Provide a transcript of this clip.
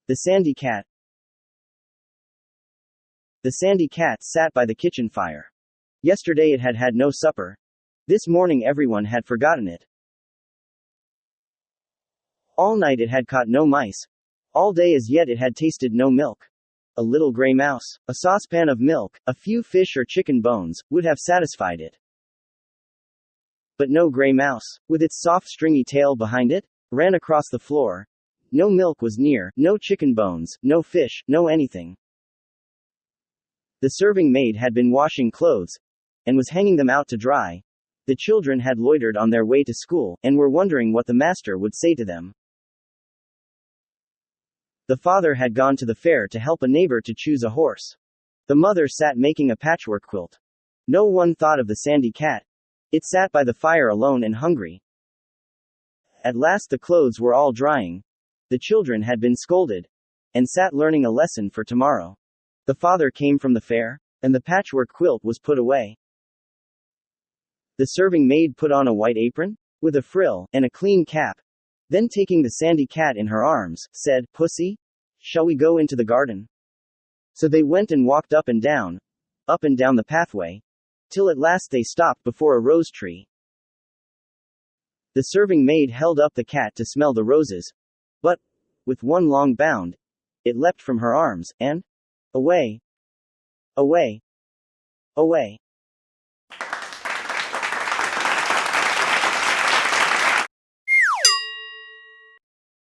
The sandy cat. The sandy cat sat by the kitchen fire. Yesterday it had had no supper. This morning everyone had forgotten it. All night it had caught no mice. All day as yet it had tasted no milk. A little gray mouse, a saucepan of milk, a few fish or chicken bones, would have satisfied it. But no gray mouse, with its soft stringy tail behind it, ran across the floor. No milk was near, no chicken bones, no fish, no anything. The serving maid had been washing clothes, and was hanging them out to dry. The children had loitered on their way to school, and were wondering what the master would say to them. The father had gone to the fair to help a neighbor to choose a horse. The mother sat making a patchwork quilt. No one thought of the sandy cat. It sat by the fire alone and hungry. At last the clothes were all drying. The children had been scolded, and sat learning a lesson for tomorrow. The father came from the fair, and the patchwork quilt was put away. The serving maid put on a white apron, with a frill, and a clean cap. Then taking the sandy cat in her arms, said, "Pussy, shall we go into the garden?" So they went and walked up and down the pathway, till at last they stopped before a rose tree. The serving maid held up the cat to smell the roses, but, with one long bound, it leapt from her arms, and away, away, away.